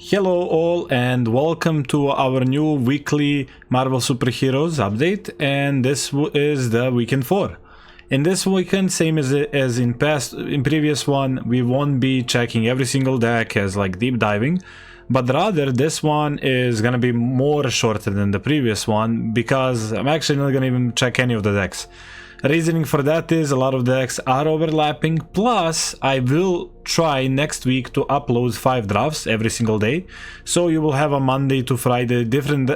Hello all and welcome to our new weekly Marvel Superheroes update, and this is the weekend 4. In this weekend, same as in previous one, we won't be checking every single deck as like deep diving, but rather this one is gonna be more shorter than the previous one because I'm actually not gonna even check any of the decks. Reasoning for that is a lot of decks are overlapping, plus I will try next week to upload 5 drafts every single day, so you will have a Monday to Friday different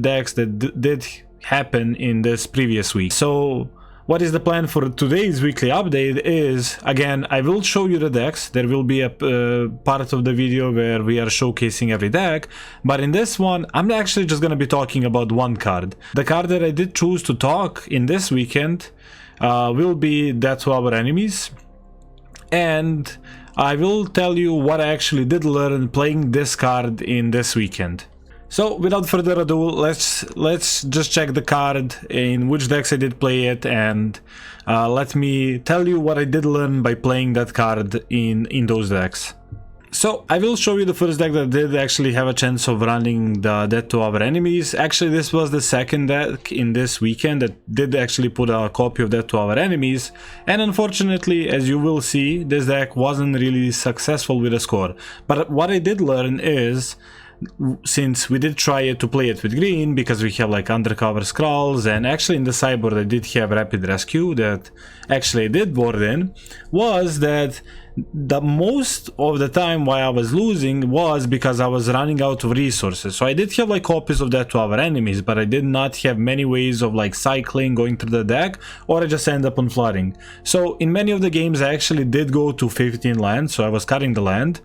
decks that did happen in this previous week. So what is the plan for today's weekly update is, again, I will show you the decks. There will be a part of the video where we are showcasing every deck, but in this one, I'm actually just going to be talking about one card. The card that I did choose to talk in this weekend will be Death to Our Enemies, and I will tell you what I actually did learn playing this card in this weekend. So without further ado, let's just check the card, in which decks I did play it, and let me tell you what I did learn by playing that card in those decks. So I will show you the first deck that did actually have a chance of running the Death to Our Enemies. Actually, this was the second deck in this weekend that did actually put a copy of Death to Our Enemies, and unfortunately, as you will see, this deck wasn't really successful with a score. But what I did learn is, since we did try it to play it with green, because we have like undercover scrolls, and actually in the sideboard I did have rapid rescue that actually I did board in, was that the most of the time why I was losing was because I was running out of resources. So I did have like copies of that to our enemies, but I did not have many ways of like cycling, going through the deck, or I just end up on flooding. So in many of the games I actually did go to 15 lands, so I was cutting the land.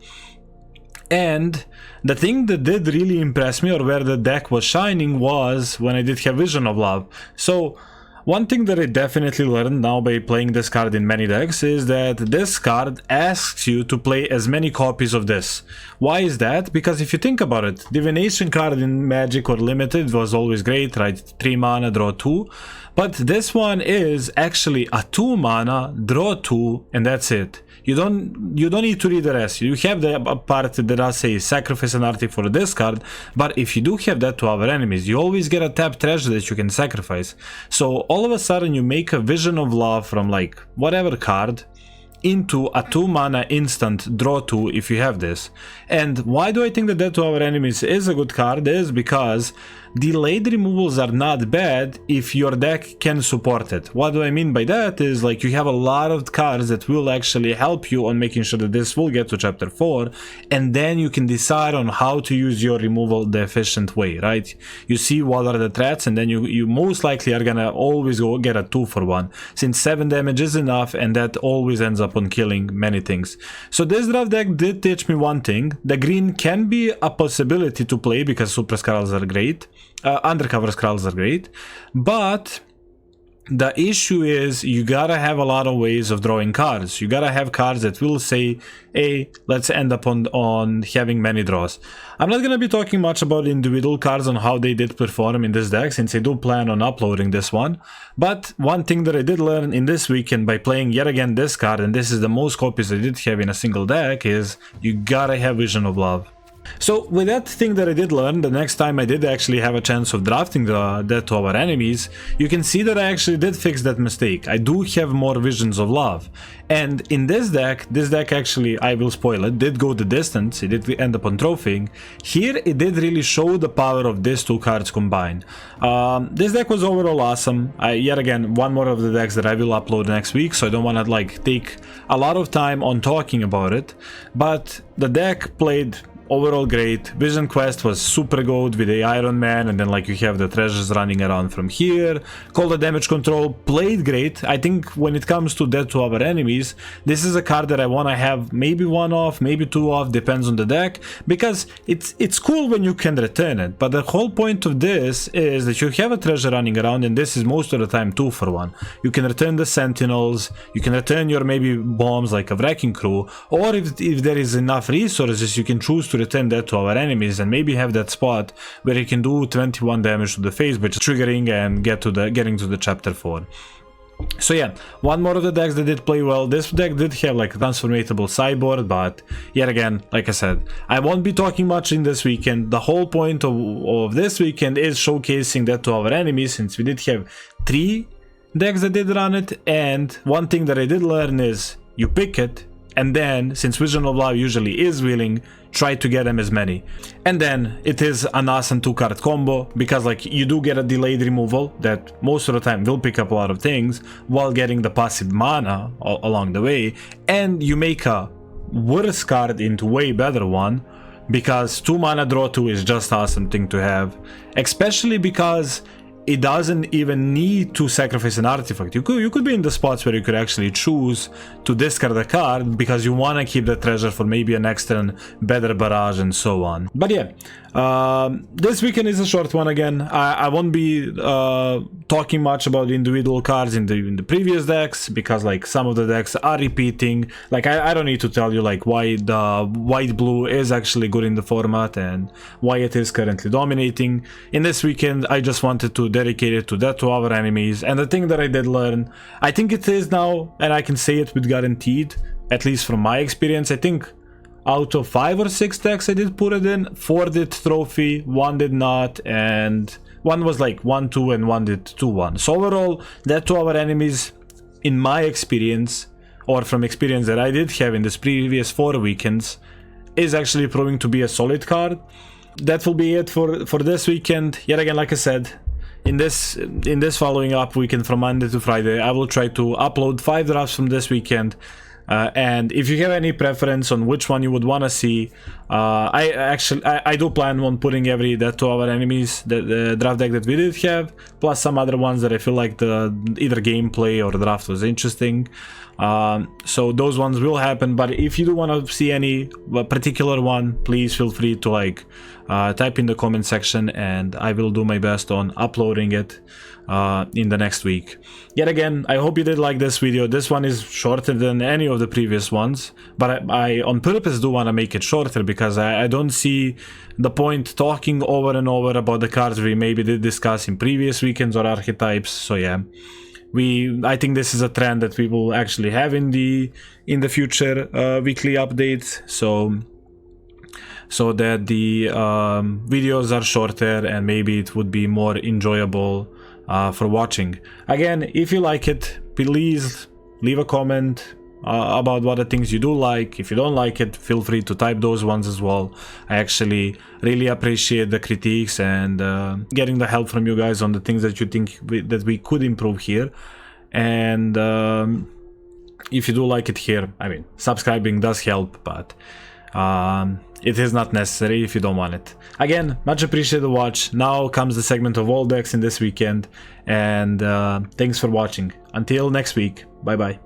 And the thing that did really impress me, or where the deck was shining, was when I did have Vision of Love. So one thing that I definitely learned now by playing this card in many decks is that this card asks you to play as many copies of this. Why is that? Because if you think about it, Divination card in Magic or Limited was always great, right? 3 mana, draw 2. But this one is actually a 2 mana, draw 2, and that's it. You don't need to read the rest. You have the part that does say sacrifice an artifact for this card, but if you do have that to our enemies, you always get a tapped treasure that you can sacrifice. So all of a sudden you make a Vision of Love from like whatever card into a 2 mana instant draw 2 if you have this. And why do I think that Death to Our Enemies is a good card is because delayed removals are not bad if your deck can support it. What do I mean by that is, like, you have a lot of cards that will actually help you on making sure that this will get to chapter 4, and then you can decide on how to use your removal the efficient way, right? You see what are the threats, and then you most likely are gonna always go get a 2-for-1, since 7 damage is enough, and that always ends up on killing many things. So this draft deck did teach me one thing: the green can be a possibility to play because super scrolls are great. Undercover scrolls are great, but the issue is you gotta have a lot of ways of drawing cards. You gotta have cards that will say, hey, let's end up on having many draws. I'm not gonna be talking much about individual cards on how they did perform in this deck, since I do plan on uploading this one. But one thing that I did learn in this weekend by playing yet again this card, and this is the most copies I did have in a single deck, is you gotta have Vision of Love. So with that thing that I did learn, the next time I did actually have a chance of drafting the Death to Our Enemies, you can see that I actually did fix that mistake. I do have more Visions of Love. And in this deck actually, I will spoil it, did go the distance, it did end up on trophying. Here it did really show the power of these two cards combined. This deck was overall awesome. Yet again, one more of the decks that I will upload next week, so I don't want to like take a lot of time on talking about it. But the deck played overall great. Vision Quest was super good with the Iron Man, and then like you have the treasures running around from here. Call the Damage Control played great. I think when it comes to Death to Our Enemies, this is a card that I want to have maybe 1 off, maybe 2 off, depends on the deck, because it's cool when you can return it. But the whole point of this is that you have a treasure running around, and this is most of the time 2-for-1. You can return the Sentinels, you can return your maybe bombs like a Wrecking Crew, or if there is enough resources, you can choose to return that to our enemies and maybe have that spot where you can do 21 damage to the face by triggering and getting to the chapter 4. So yeah, one more of the decks that did play well. This deck did have like a transformatable sideboard, but yet again, like I said, I won't be talking much in this weekend. The whole point of this weekend is showcasing that to our enemies, since we did have 3 decks that did run it. And one thing that I did learn is you pick it, and then, since Vision of Love usually is wheeling, try to get them as many. And then it is an awesome 2-card combo, because like you do get a delayed removal that most of the time will pick up a lot of things while getting the passive mana along the way, and you make a worse card into way better one, because 2 mana draw 2 is just awesome thing to have, especially because it doesn't even need to sacrifice an artifact. You could be in the spots where you could actually choose to discard a card because you want to keep the treasure for maybe a next turn, better barrage, and so on. But yeah, this weekend is a short one again. I won't be talking much about individual cards in the previous decks, because like some of the decks are repeating. Like I don't need to tell you like why the white-blue is actually good in the format and why it is currently dominating. In this weekend, I just wanted to dedicate it to our enemies. And the thing that I did learn, I think it is now, and I can say it with guaranteed, at least from my experience, I think out of 5 or 6 decks I did put it in, 4 did trophy, 1 did not, and 1 was like 1-2 and 1 did 2-1. So overall, that to our enemies, in my experience, or from experience that I did have in this previous 4 weekends, is actually proving to be a solid card. That will be it for this weekend. Yet again, like I said, in this following up weekend from Monday to Friday, I will try to upload 5 drafts from this weekend. And if you have any preference on which one you would want to see, I do plan on putting every that to our enemies, the draft deck that we did have, plus some other ones that I feel like the either gameplay or the draft was interesting. So those ones will happen. But if you do want to see any particular one, please feel free to like type in the comment section, and I will do my best on uploading it in the next week. Yet again, I hope you did like this video. This one is shorter than any of the previous ones, but I on purpose do want to make it shorter, because I don't see the point talking over and over about the cards we maybe did discuss in previous weekends or archetypes. So yeah, I think this is a trend that we will actually have in the future weekly updates, so that the videos are shorter and maybe it would be more enjoyable for watching. Again, if you like it, please leave a comment about what the things you do like. If you don't like it, feel free to type those ones as well. I actually really appreciate the critiques and getting the help from you guys on the things that you think that we could improve here. And if you do like it here, I mean, subscribing does help, but it is not necessary if you don't want it. Again, much appreciated to watch. Now comes the segment of all decks in this weekend, and thanks for watching. Until next week, bye bye.